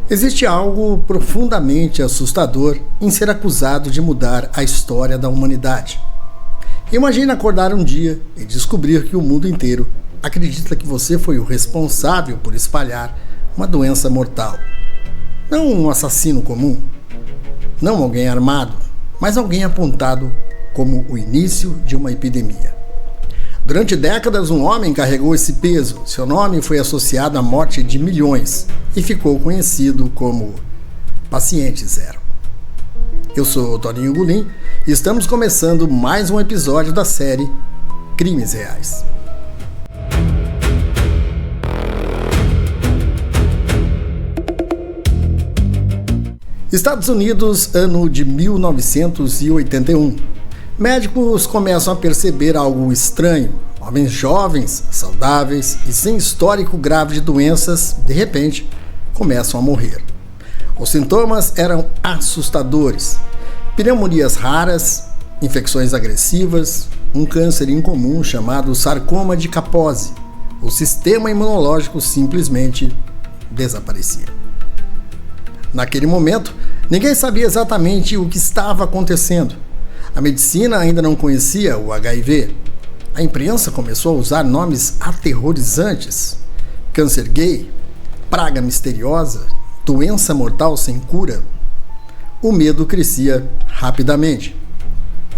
Existe algo profundamente assustador em ser acusado de mudar a história da humanidade. Imagine acordar um dia e descobrir que o mundo inteiro acredita que você foi o responsável por espalhar uma doença mortal. Não um assassino comum, não alguém armado, mas alguém apontado como o início de uma epidemia. Durante décadas, um homem carregou esse peso. Seu nome foi associado à morte de milhões e ficou conhecido como Paciente Zero. Eu sou o Toninho Gulim e estamos começando mais um episódio da série Crimes Reais. Estados Unidos, ano de 1981. Médicos começam a perceber algo estranho. Homens jovens, saudáveis e sem histórico grave de doenças, de repente, começam a morrer. Os sintomas eram assustadores. Pneumonias raras, infecções agressivas, um câncer incomum chamado sarcoma de Kaposi. O sistema imunológico simplesmente desaparecia. Naquele momento, ninguém sabia exatamente o que estava acontecendo. A medicina ainda não conhecia o HIV. A imprensa começou a usar nomes aterrorizantes: câncer gay, praga misteriosa, doença mortal sem cura. O medo crescia rapidamente.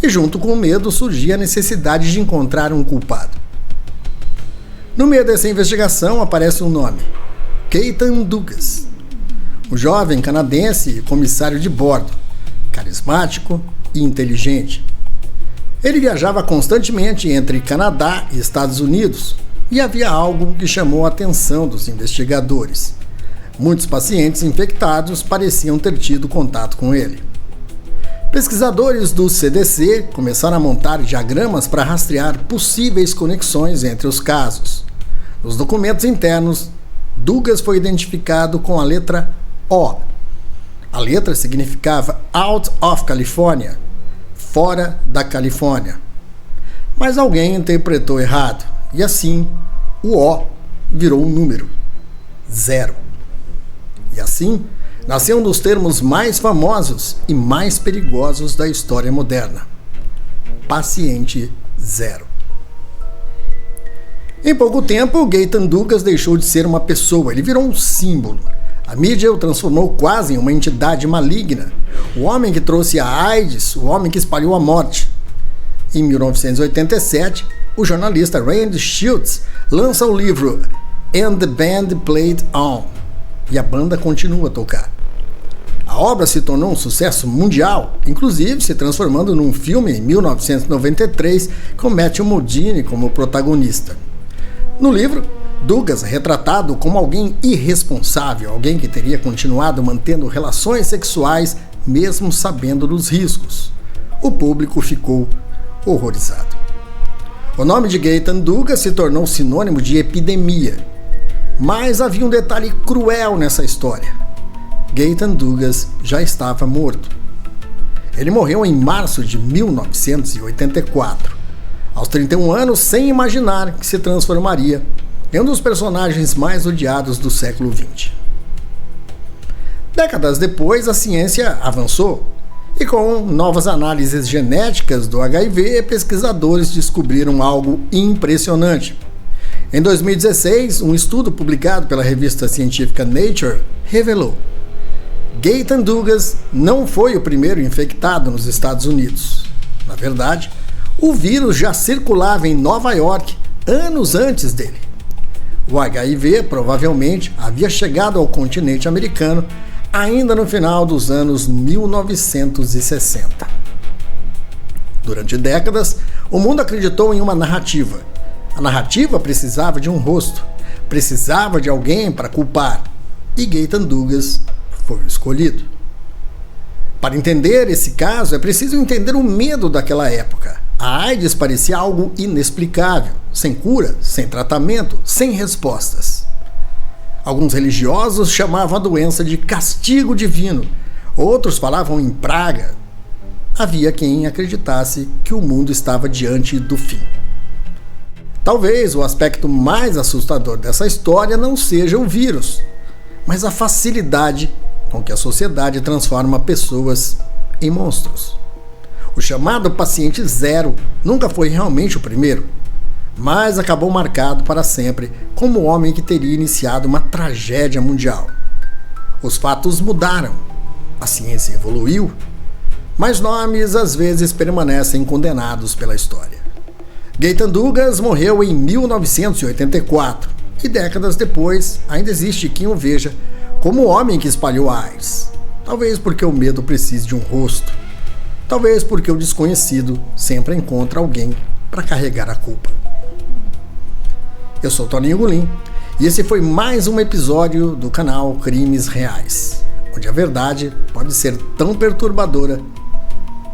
E junto com o medo surgia a necessidade de encontrar um culpado. No meio dessa investigação aparece um nome: Gaetan Douglas. Um jovem canadense e comissário de bordo, carismático e inteligente. Ele viajava constantemente entre Canadá e Estados Unidos e havia algo que chamou a atenção dos investigadores. Muitos pacientes infectados pareciam ter tido contato com ele. Pesquisadores do CDC começaram a montar diagramas para rastrear possíveis conexões entre os casos. Nos documentos internos, Douglas foi identificado com a letra O. A letra significava Out of California, fora da Califórnia. Mas alguém interpretou errado, e assim o O virou um número, 0. E assim nasceu um dos termos mais famosos e mais perigosos da história moderna: Paciente Zero. Em pouco tempo, Gaetan Douglas deixou de ser uma pessoa, ele virou um símbolo. A mídia o transformou quase em uma entidade maligna. O homem que trouxe a AIDS, o homem que espalhou a morte. Em 1987, o jornalista Randy Shilts lança o livro And the Band Played On, e a banda continua a tocar. A obra se tornou um sucesso mundial, inclusive se transformando num filme em 1993 com Matthew Modine como protagonista. No livro, Douglas é retratado como alguém irresponsável, alguém que teria continuado mantendo relações sexuais mesmo sabendo dos riscos. O público ficou horrorizado. O nome de Gaetan Douglas se tornou sinônimo de epidemia. Mas havia um detalhe cruel nessa história. Gaetan Douglas já estava morto. Ele morreu em março de 1984, aos 31 anos, sem imaginar que se transformaria em um dos personagens mais odiados do século XX. Décadas depois, a ciência avançou e, com novas análises genéticas do HIV, pesquisadores descobriram algo impressionante. Em 2016, um estudo publicado pela revista científica Nature revelou: Gaetan Douglas não foi o primeiro infectado nos Estados Unidos. Na verdade, o vírus já circulava em Nova York anos antes dele. O HIV provavelmente havia chegado ao continente americano ainda no final dos anos 1960. Durante décadas, o mundo acreditou em uma narrativa. A narrativa precisava de um rosto, precisava de alguém para culpar, e Gaetan Douglas foi o escolhido. Para entender esse caso, é preciso entender o medo daquela época. A AIDS parecia algo inexplicável, sem cura, sem tratamento, sem respostas. Alguns religiosos chamavam a doença de castigo divino, outros falavam em praga. Havia quem acreditasse que o mundo estava diante do fim. Talvez o aspecto mais assustador dessa história não seja o vírus, mas a facilidade com que a sociedade transforma pessoas em monstros. O chamado paciente zero nunca foi realmente o primeiro, mas acabou marcado para sempre como o homem que teria iniciado uma tragédia mundial. Os fatos mudaram, a ciência evoluiu, mas nomes às vezes permanecem condenados pela história. Gaytan Dugas morreu em 1984 e décadas depois ainda existe quem o veja como o homem que espalhou a AIDS. Talvez porque o medo precise de um rosto, talvez porque o desconhecido sempre encontra alguém para carregar a culpa. Eu sou Toninho Gulim e esse foi mais um episódio do canal Crimes Reais, onde a verdade pode ser tão perturbadora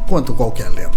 quanto qualquer lenda.